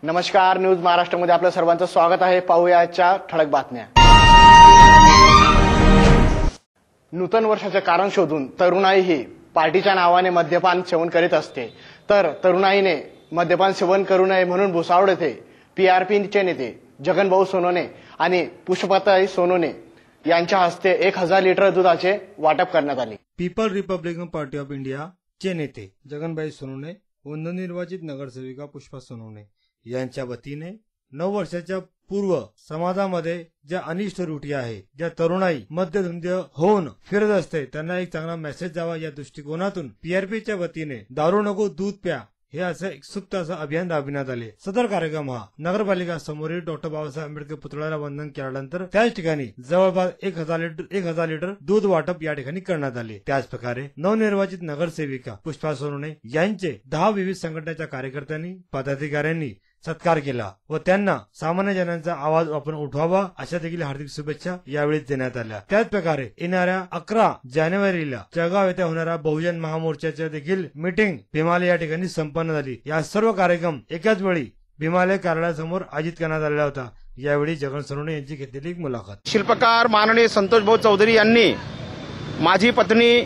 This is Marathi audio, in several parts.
नमस्कार, न्यूज महाराष्ट्रामध्ये आपल्या सर्वांचं स्वागत आहे। पाहूया आजच्या ठळक बातम्या। नूतन वर्षाचे कारण शोधून तरुणाई ही पार्टीच्या नावाने मद्यपान सेवन करीत असते, तर तरुणाईने मद्यपान सेवन करू नये म्हणून भुसावळ येथे पीआरपीचे नेते जगनभाऊ सोनवणे आणि पुष्पताई सोनवणे यांच्या हस्ते 1000 लिटर दुधाचे वाटप करण्यात आले। People Republican party of India चे नेते जगनभाई सोनवणे व नवनिर्वाचित नगरसेविका पुष्पा सोनवणे यांच्या वतीने 9 वर्षाच्या पूर्व समाजामध्ये ज्या अनिष्ट रूढी आहे, ज्या तरुणाई मद्यधुंद होऊन फिरत असते, त्यांना एक चांगला मेसेज द्यावा या दृष्टिकोनातून पीआरपीच्या वतीने दारू नको दूध प्या हे असं एक सुप्त असं अभियान राबविण्यात आले। सदर कार्यक्रम हा नगरपालिका समोरील डॉक्टर बाबासाहेब आंबेडकर पुतळ्याला वंदन केल्यानंतर त्याच ठिकाणी जवळपास 1000 लिटर दूध वाटप या ठिकाणी करण्यात आले। त्याच प्रकारे नवनिर्वाचित नगरसेविका पुष्पा सोनवणे यांचे 10 विविध संघटनेच्या कार्यकर्त्यांनी पदाधिकाऱ्यांनी सत्कार केला व त्यांना सामान्य जनांचा आवाज आपण उठवावा अशा देखील हार्दिक शुभेच्छा यावेळी देण्यात आल्या। त्याच प्रकारे येणाऱ्या 11 जानेवारीला जळगाव येथे होणाऱ्या बहुजन महामोर्चाच्या देखील मीटिंग भीमालय या ठिकाणी संपन्न झाली। या सर्व कार्यक्रम एकाच वेळी भीमालय कार्यालयासमोर आयोजित करण्यात आलेला होता। यावेळी जगन सोनवणे यांची घेतलेली एक मुलाखत। शिल्पकार माननीय संतोष भाऊ चौधरी यांनी माझी पत्नी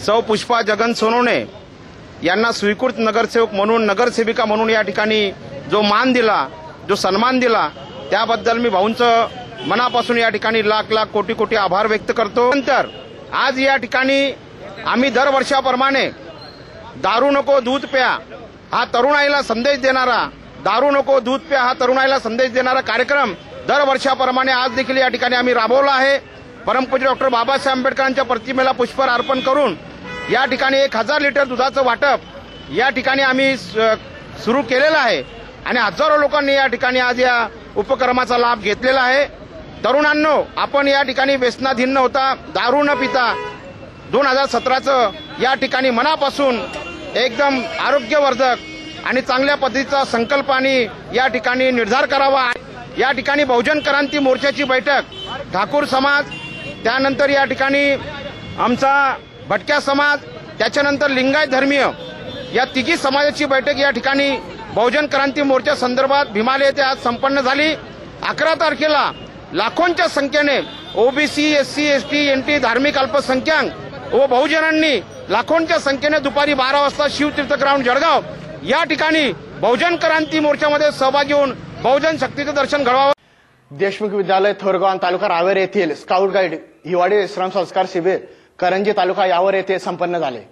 सौ पुष्पा जगन सोनवणे यांना स्वीकृत नगरसेवक म्हणून, नगरसेविका म्हणून या ठिकाणी जो मान दिला, जो सन्मान दिला, त्याबद्दल मी भाऊंचं मनापासून या ठिकाणी लाख लाख कोटी कोटी आभार व्यक्त करतो। नंतर आज या ठिकाणी आम्ही दरवर्षाप्रमाणे दारू नको दूध प्या हा तरुणाईला संदेश देणारा, दारू नको दूध प्या हा तरुणाईला संदेश देणारा कार्यक्रम दरवर्षाप्रमाणे आज देखील या ठिकाणी आम्ही राबवला आहे। परमपूज्य डॉक्टर बाबासाहेब आंबेडकरांच्या प्रतिमेला पुष्पहार अर्पण करून या ठिकाणी 1000 लिटर दुधाचं वाटप या ठिकाणी आम्ही सुरू केलेलं आहे आणि हजारो लोकांनी या ठिकाणी आज या उपक्रमाचा लाभ घेतलेला आहे। तरुणांनो, आपण या ठिकाणी व्यसनाधीन न होता, दारू न पिता 2017चं या ठिकाणी मनापासून एकदम आरोग्यवर्धक आणि चांगल्या पद्धतीचा संकल्प आणि या ठिकाणी निर्धार करावा। या ठिकाणी बहुजन क्रांती मोर्चाची बैठक, ठाकूर समाज, त्यानंतर या ठिकाणी आमचा भटक्या समाज, त्याच्यानंतर लिंगायत धर्मीय या तिघी समाजाची बैठक या ठिकाणी बहुजन क्रांती मोर्चा संदर्भात भीमालय येथे आज संपन्न झाली। 11 तारखेला लाखोंच्या संख्येने ओबीसी, एससी, एसटी, एनटी, धार्मिक अल्पसंख्याक व बहुजनांनी लाखोंच्या संख्येने दुपारी 12 वाजता शिवतीर्थ ग्राउंड जळगाव या ठिकाणी बहुजन क्रांती मोर्चामध्ये सहभागी होऊन बहुजन शक्तीचं दर्शन घडवावं। देशमुख विद्यालय थोरगाव तालुका रावेर येथील स्काउट गाईड हिवाळी श्रम संस्कार शिबिर करंजी तालुका यावर येथे संपन्न झाले।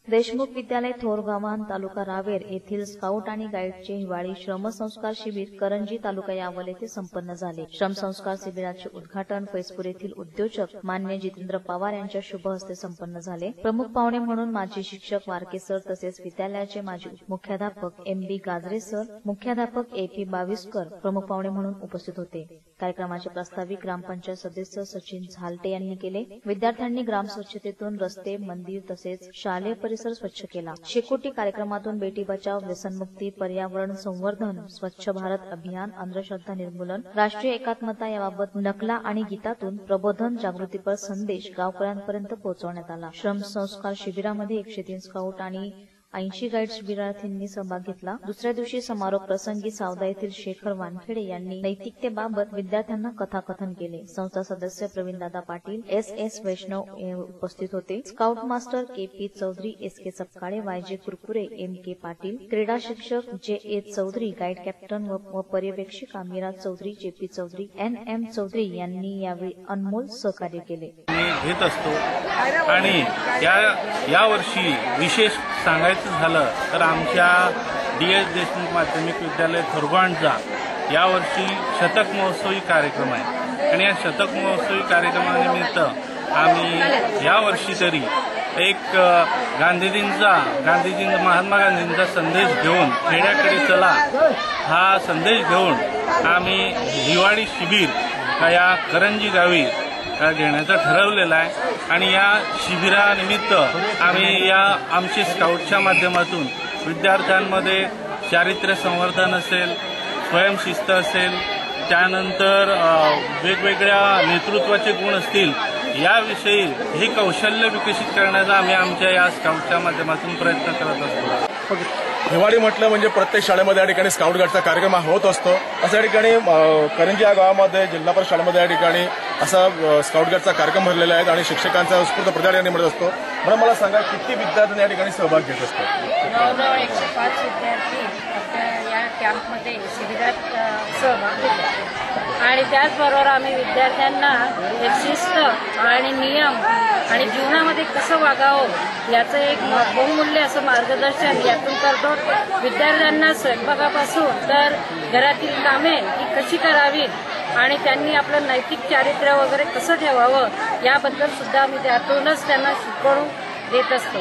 देशमुख विद्यालय थोरगावान तालुका रावेर येथील स्काउट आणि गाईडचे हिवाळी श्रमसंस्कार शिबिर करंजी तालुका यावल येथे संपन्न झाले। श्रमसंस्कार शिबिराचे उद्घाटन फैजपूर येथील उद्योजक मान्य जितेंद्र पवार यांच्या शुभ हस्ते संपन्न झाले। प्रमुख पाहुणे म्हणून माजी शिक्षक वारके सर तसेच विद्यालयाचे माजी मुख्याध्यापक MB गाजरे सर, मुख्याध्यापक AP बाविस्कर प्रमुख पाहुणे म्हणून उपस्थित होते। कार्यक्रमाचे प्रास्ताविक ग्रामपंचायत सदस्य सचिन झालटे यांनी केले। विद्यार्थ्यांनी ग्राम स्वच्छतेतून रस्ते, मंदिर तसेच शालेय परिसर स्वच्छ केला। शेकोटी कार्यक्रमातून बेटी बचाव, व्यसनमुक्ती, पर्यावरण संवर्धन, स्वच्छ भारत अभियान, अंधश्रद्धा निर्मूलन, राष्ट्रीय एकात्मता याबाबत नकला आणि गीतातून प्रबोधन, जागृतीपर संदेश गावकऱ्यांपर्यंत पोहोचवण्यात आला। श्रम संस्कार शिबिरामध्ये 103 स्काउट आणि 80 गाईड शिबिरार्थींनी सहभाग घेतला। दुसऱ्या दिवशी समारोप प्रसंगी सावदा येथील शेखर वानखेडे यांनी नैतिकतेबाबत विद्यार्थ्यांना कथाकथन केले। संस्था सदस्य प्रवीणदादा पाटील, SS वैष्णव उपस्थित होते। Scout master KP Chaudhari, SK Sapkale, YJ Kurkure, MK Patil, क्रीडा शिक्षक JA चौधरी, गाईड कॅप्टन व पर्यवेक्षिका मीरा चौधरी, JP चौधरी, NM चौधरी यांनी यावेळी अनमोल सहकार्य केले। घेत असतो आणि या वर्षी विशेष सांगायचं झालं तर आमच्या DS देशमुख माध्यमिक विद्यालय थोरगावचा यावर्षी शतक महोत्सवी कार्यक्रम आहे आणि या शतक महोत्सवी कार्यक्रमानिमित्त आम्ही यावर्षी तरी एक महात्मा गांधींचा संदेश घेऊन खेड्याकडे चला हा संदेश घेऊन आम्ही हिवाळी शिबिर या करंजी गावी घेण्याचं ठरवलेलं आहे आणि या शिबिरानिमित्त आम्ही या आमच्या स्काउटच्या माध्यमातून विद्यार्थ्यांमध्ये चारित्र्य संवर्धन असेल, स्वयंशिस्त असेल, त्यानंतर वेगवेगळ्या नेतृत्वाचे गुण असतील याविषयी हे कौशल्य विकसित करण्याचा आम्ही आमच्या या स्काउटच्या माध्यमातून प्रयत्न करत असतो। हिवाळी म्हटलं म्हणजे प्रत्येक शाळेमध्ये या ठिकाणी स्काउट गाईडचा कार्यक्रम होत असतो. अशा ठिकाणी करंजी या गावामध्ये जिल्हा परिषद शाळेमध्ये या ठिकाणी असा स्काउट गाईडचा कार्यक्रम भरलेला आहे आणि शिक्षकांचा उत्स्फूर्त प्रतिसाद याने मिळत असतो. म्हणून मला सांगा किती विद्यार्थ्यांनी या ठिकाणी सहभाग घेत असतो? 105 विद्यार्थी या कॅम्पमध्ये शिबिरात सहभाग घेतात आणि त्याचबरोबर आम्ही विद्यार्थ्यांना एक शिस्त आणि नियम आणि जीवनामध्ये कसं वागावं याचं एक बहुमूल्य असं मार्गदर्शन यातून करतो. विद्यार्थ्यांना स्वयंपाकापासून तर घरातील कामे ही कशी करावीत आणि त्यांनी आपलं नैतिक चारित्र्य वगैरे कसं ठेवावं याबद्दल सुद्धा आम्ही त्यातूनच त्यांना शिकवून देत असतो.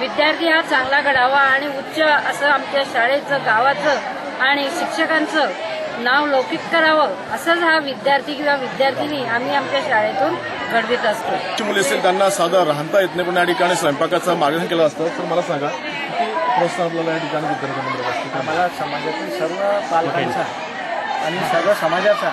विद्यार्थी हा चांगला घडावा आणि उच्च असं आमच्या शाळेचं गावाचं आणि शिक्षकांचं नाव लौकिक करावं असंच हा विद्यार्थी किंवा विद्यार्थिनी आम्ही आमच्या शाळेतून घडवित असतो. मुली असतील त्यांना साधं राहता येत नाही पण या ठिकाणी स्वयंपाकाचं मार्गदर्शन केलं असतं. तर मला सांगा किती प्रोत्साहन आपल्याला या ठिकाणी विद्यार्थ्यांना असतं? आम्हाला समाजातील सर्व पालकांचा आणि सर्व समाजाचा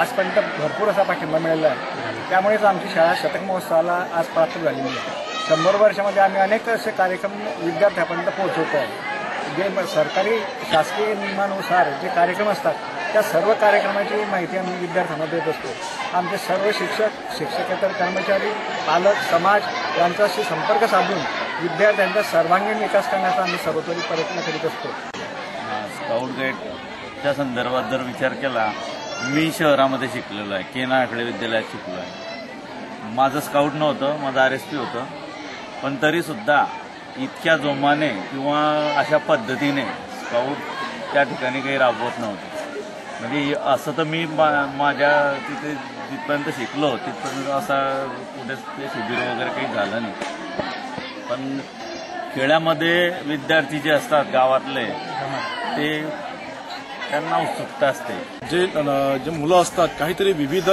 आजपर्यंत भरपूर असा पाठिंबा मिळाला आहे. त्यामुळेच आमची शाळा शतक महोत्सवाला आज प्राप्त झालेली आहे. 100 वर्षामध्ये आम्ही अनेक असे कार्यक्रम विद्यार्थ्यापर्यंत पोहोचवतो आहे. जे सरकारी शासकीय नियमानुसार जे कार्यक्रम असतात त्या सर्व कार्यक्रमाची माहिती आम्ही विद्यार्थ्यांना देत असतो. आमचे सर्व शिक्षक, शिक्षकेतर कर्मचारी, पालक, समाज यांच्याशी संपर्क साधून विद्यार्थ्यांचा सर्वांगीण विकास करण्याचा आम्ही सर्वतोपरी प्रयत्न करीत असतो. स्काउट गाईडच्या संदर्भात जर विचार केला, मी शहरामध्ये शिकलेलो आहे, केना आठवले विद्यालयात शिकलो आहे. माझं स्काउट नव्हतं, माझं RSP होतं, पण तरीसुद्धा इतक्या जोमाने किंवा अशा पद्धतीने स्काउट त्या ठिकाणी काही राबवत नव्हते. म्हणजे असं तर मी माझ्या तिथे जिथपर्यंत शिकलो तिथपर्यंत असा कुठे ते शिबिर वगैरे काही झालं नाही. पण खेड्यामध्ये विद्यार्थी जे असतात गावातले ते त्यांना उत्सुकता असते. जे मुलं असतात काहीतरी विविध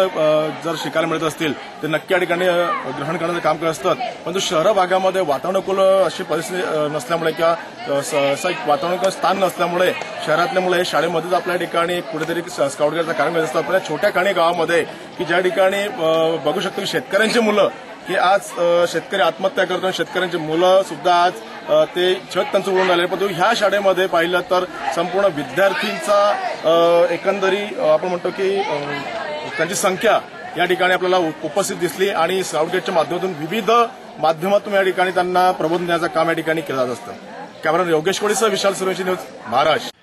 जर शिकायला मिळत असतील ते नक्की या ठिकाणी ग्रहण करण्याचं काम करत असतात. परंतु शहर भागामध्ये वातानुकूल अशी परिस्थिती नसल्यामुळे किंवा असं एक वातावरण स्थान नसल्यामुळे शहरातले मुलं हे शाळेमध्येच आपल्या ठिकाणी कुठेतरी स्काउट गाईडचं कार्य करत असतात. पण या छोट्या खाणी गावामध्ये की ज्या ठिकाणी बघू शकतो की शेतकऱ्यांची मुलं की आज शेतकरी आत्महत्या करतो आणि शेतकऱ्यांची मुलं सुद्धा आज ते छत त्यांचं उडून आले. परंतु ह्या शाळेमध्ये पाहिलं तर संपूर्ण विद्यार्थ्यांचा एकंदरी आपण म्हणतो की त्यांची संख्या या ठिकाणी आपल्याला उपस्थित दिसली आणि स्काउट गाईडच्या माध्यमातून विविध माध्यमातून या ठिकाणी त्यांना प्रबोधन देण्याचं काम या ठिकाणी केलं जात असतं. कॅमेरा योगेश कोळीसह विशाल सूर्यवंशी, न्यूज महाराष्ट्र.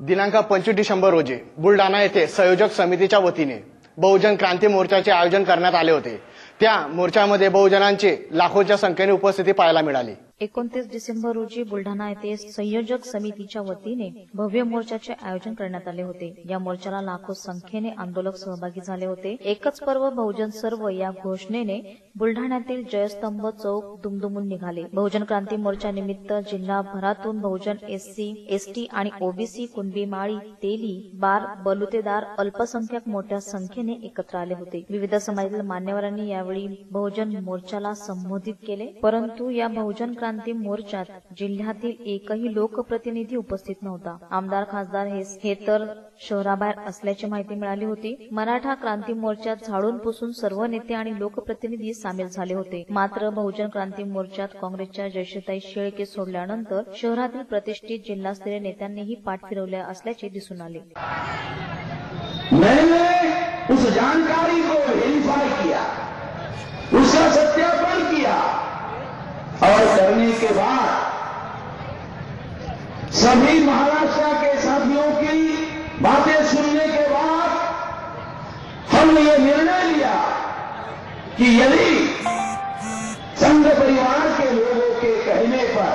दिनांक 25 डिसेंबर रोजी बुलढाणा येथे संयोजक समितीच्या वतीने बहुजन क्रांती मोर्चाचे आयोजन करण्यात आले होते. त्या मोर्चामध्ये बहुजनांची लाखोच्या संख्येने उपस्थिती पाहायला मिळाली. 29 डिसेंबर रोजी बुलढाणा येथे संयोजक समितीच्या वतीने भव्य मोर्चाचे आयोजन करण्यात आले होते. या मोर्चाला लाखो संख्येने आंदोलक सहभागी झाले होते. एकच पर्व बहुजन सर्व या घोषणेने बुलढाण्यातील जयस्तंभ चौक दुमदुमून निघाले. बहुजन क्रांती मोर्चा निमित्त जिल्हाभरातून बहुजन SC, ST आणि OBC, कुणबी, माळी, तेली, बार, बलुतेदार, अल्पसंख्याक मोठ्या संख्येने एकत्र आले होते. विविध समाजातील मान्यवरांनी यावेळी बहुजन मोर्चाला संबोधित केले. परंतु या बहुजन क्रांती मोर्चात जिल्ह्यातील एकही लोकप्रतिनिधी उपस्थित नव्हता. आमदार, खासदार हे तर शहराबाहेर असल्याची माहिती मिळाली होती. मराठा क्रांती मोर्चात झाडून पुसून सर्व नेते आणि लोकप्रतिनिधी सामील झाले होते. मात्र बहुजन क्रांती मोर्चात काँग्रेसच्या जयश्रीताई शेळके सोडल्यानंतर शहरातील प्रतिष्ठित जिल्हास्तरीय नेत्यांनीही पाठ फिरवले असल्याचे दिसून आले. मैंने उस जानकारी को वेरीफाई किया, उसका सत्यापन किया और करने के बाद सभी महाराष्ट्र के साथियों की बातें सुनने के बाद हमने ये निर्णय लिया कि यदि संघ परिवार के लोगों के कहने पर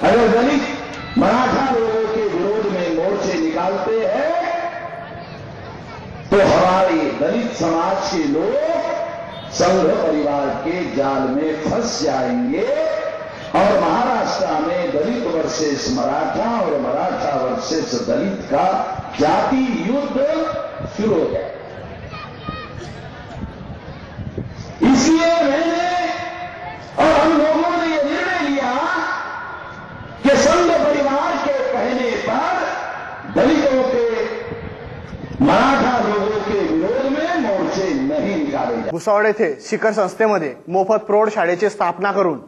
अगर दलित मराठा लोगों के विरोध में मोर्चे निकालते हैं तो हमारे दलित समाज के लोग संघ परिवार के जाल में फंस जाएंगे और महाराष्ट्र में दलित वर्सेस मराठा और मराठा वर्सेस दलित का जाति युद्ध शुरू हो जाए. इसलिए मैंने और हम लोगों ने यह निर्णय लिया कि संघ परिवार के कहने पर दलितों के, मराठा लोगों के विरोध में मोर्चे नहीं निकाले जाए. भुसावळ येथे शिखर संस्थेमध्ये मोफत प्रौढ शाळेची स्थापना करून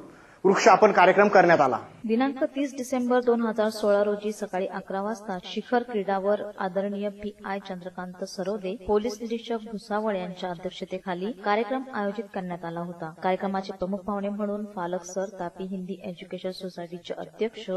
वृक्षारोपण कार्यक्रम करण्यात आला. दिनांक 30 डिसेंबर 2016 रोजी सकाळी 11 वाजता शिखर क्रीडावर आदरणीय पी.आय. चंद्रकांत सरोदे, पोलीस निरीक्षक भुसावळ यांच्या अध्यक्षतेखाली कार्यक्रम आयोजित करण्यात आला होता. कार्यक्रमाचे प्रमुख पाहुणे म्हणून फालक सर, तापी हिंदी एज्युकेशन सोसायटीचे अध्यक्ष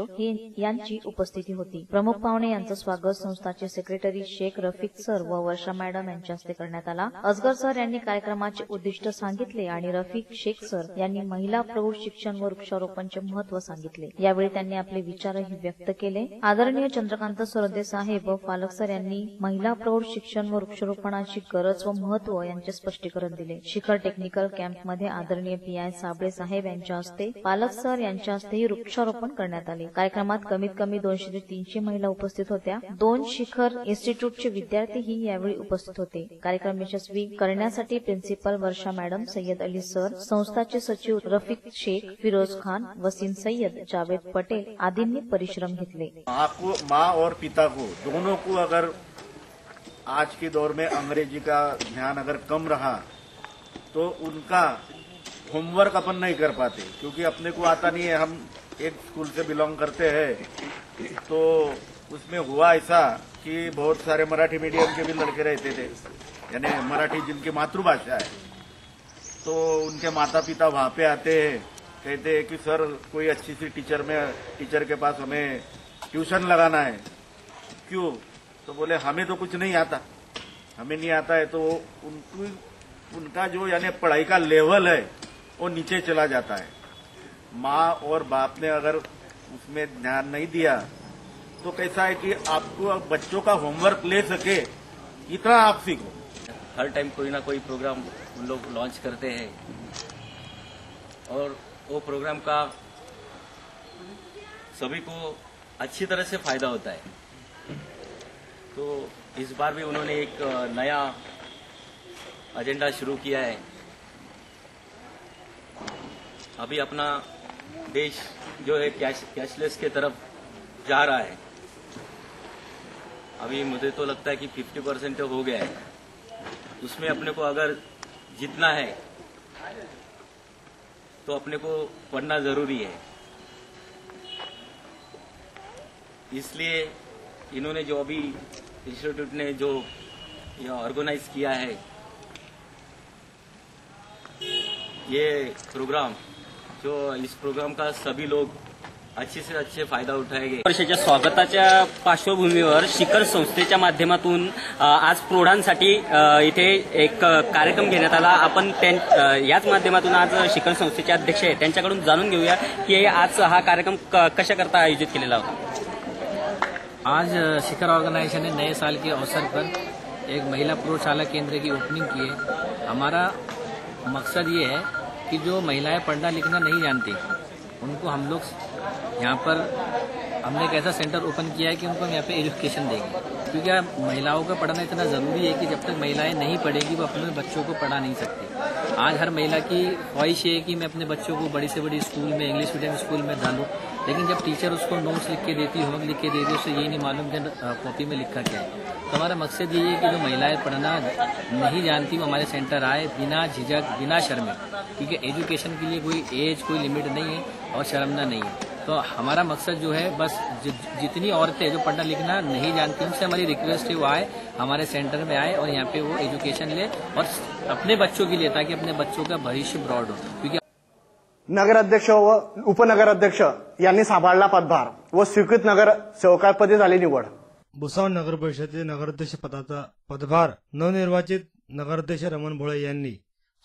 यांची उपस्थिती होती. प्रमुख पाहुणे यांचं स्वागत संस्थाचे सेक्रेटरी शेख रफिक सर व वर्षा मॅडम यांच्या हस्ते करण्यात आला. असगर सर यांनी कार्यक्रमाचे उद्दिष्ट सांगितले आणि रफिक शेख सर यांनी महिला प्रौढ शिक्षण व वृक्षारोपणचे महत्त्व सांगितले. यावेळी त्यांनी आपले विचारही व्यक्त केले. आदरणीय चंद्रकांत सरोदे साहेब व फालक सर यांनी महिला प्रौढ शिक्षण व वृक्षारोपणाची गरज व महत्त्व यांचे स्पष्टीकरण दिले. शिखर टेक्निकल कॅम्पमध्ये आदरणीय पी.आय. साबळे साहेब यांच्या हस्ते, फालक सर यांच्या हस्तेही वृक्षारोपण करण्यात आले. कार्यक्रमात कमीत कमी 200 ते 300 महिला उपस्थित होत्या. 2 शिखर इन्स्टिट्यूटचे विद्यार्थीही यावेळी उपस्थित होते. कार्यक्रम यशस्वी करण्यासाठी प्रिन्सिपल वर्षा मॅडम, सय्यद अली सर, संस्थाचे सचिव रफिक शेख, फिरोज खान, वसीम सय्यद, जावेद पटेल आदींनी परिश्रम घेतले. माँ और पिता को दोनों को अगर आज के दौर में अंग्रेजी का ध्यान अगर कम रहा तो उनका होमवर्क अपन नहीं कर पाते, क्योंकि अपने को आता नहीं है. हम एक स्कूल से बिलोंग करते हैं तो उसमें हुआ ऐसा कि बहुत सारे मराठी मीडियम के भी लड़के रहते थे, यानी मराठी जिनकी मातृभाषा है, तो उनके माता पिता वहाँ पे आते हैं, कहते हैं कि सर कोई अच्छी सी टीचर के पास हमें ट्यूशन लगाना है. क्यों? तो बोले हमें तो कुछ नहीं आता, हमें नहीं आता है. तो उनका जो यानी पढ़ाई का लेवल है वो नीचे चला जाता है. माँ और बाप ने अगर उसमें ध्यान नहीं दिया तो कैसा है कि आपको बच्चों का होमवर्क ले सके इतना आप सीखो. हर टाइम कोई ना कोई प्रोग्राम उन लोग लॉन्च करते हैं और वो प्रोग्राम का सभी को अच्छी तरह से फायदा होता है. तो इस बार भी उन्होंने एक नया एजेंडा शुरू किया है. अभी अपना देश जो है कैशलेस के तरफ जा रहा है. अभी मुझे तो लगता है कि 50% हो गया है. उसमें अपने को अगर जीतना है तो अपने को पढ़ना जरूरी है. इसलिए इन्होंने जो अभी इंस्टीट्यूट ने जो ऑर्गेनाइज किया है ये प्रोग्राम, जो इस प्रोग्राम का सभी लोग अच्छे से अच्छे फायदा उठाएंगे. वर्षाच्या स्वागताच्या पार्श्वभूमीवर शिखर संस्थेच्या माध्यमातून आज प्रौढांसाठी इथे एक कार्यक्रम घेण्यात आला. आपण याच माध्यमातून आज शिखर संस्थेचे अध्यक्ष आहेत त्यांच्याकडून जाणून घेऊया की आज हा कार्यक्रम कशा करता आयोजित केलेला होता. आज शिखर ऑर्गेनाइजेशन ने नए साल के अवसर पर एक महिला प्रौढ़शाला केंद्र की ओपनिंग की है. हमारा मकसद ये है कि जो महिलाएं पढ़ना लिखना नहीं जानती उनको हम लोग यहाँ पर हमने एक ऐसा सेंटर ओपन किया है कि उनको हम यहाँ पे एजुकेशन देंगे, क्योंकि महिलाओं का पढ़ना इतना ज़रूरी है कि जब तक महिलाएं नहीं पढ़ेगी वो अपने बच्चों को पढ़ा नहीं सकती. आज हर महिला की ख्वाहिश है कि मैं अपने बच्चों को बड़ी से बड़ी स्कूल में, इंग्लिश मीडियम स्कूल में डालूं, लेकिन जब टीचर उसको नोट्स लिख के देती, होमवर्क लिख के देती है, उससे यही नहीं मालूम कि कॉपी में लिखा क्या है. तो हमारा मकसद ये है कि जो महिलाएं पढ़ना नहीं जानती वो हमारे सेंटर आए बिना झिझक, बिना शर्मे, क्योंकि एजुकेशन के लिए कोई एज, कोई लिमिट नहीं है और शर्मना नहीं है. तो हमारा मकसद जो है बस जितनी औरतें जो पढ़ना लिखना नहीं जानती उनसे हमारी रिक्वेस्ट है वो आए, हमारे सेंटर में आए और यहाँ पे वो एजुकेशन ले और अपने बच्चों के लिए, ताकि अपने बच्चों का भविष्य ब्रॉड हो. क्योंकि नगराध्यक्ष व उपनगराध्यक्ष यांनी सांभाळला पदभार व स्वीकृत नगर सेवकापदी झाली निवड. भुसावळ नगर परिषदेचे नगराध्यक्ष पदाचा पदभार नवनिर्वाचित नगराध्यक्ष रमण भोळे यांनी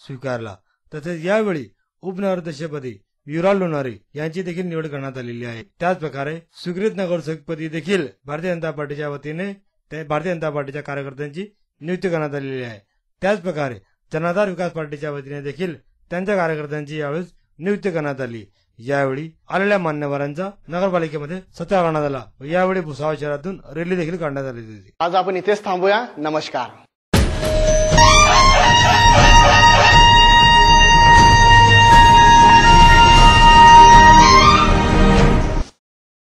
स्वीकारला. तसेच यावेळी उपनगराध्यक्षपदी विराल लोणारे यांची देखील निवड करण्यात आलेली आहे. त्याच प्रकारे स्वीकृत नगरसेवकपदी देखील भारतीय जनता पार्टीच्या वतीने भारतीय जनता पार्टीच्या कार्यकर्त्यांची नियुक्ती करण्यात आलेली आहे. त्याच प्रकारे जनाधार विकास पार्टीच्या वतीने देखील त्यांच्या कार्यकर्त्यांची यावेळी नियुक्ती करण्यात आली. यावेळी आलेल्या मान्यवरांचा नगरपालिकेमध्ये सत्कार करण्यात आला व यावेळी भुसावळ शहरातून रॅली देखील काढण्यात आली होती. आज आपण इथेच थांबूया. नमस्कार.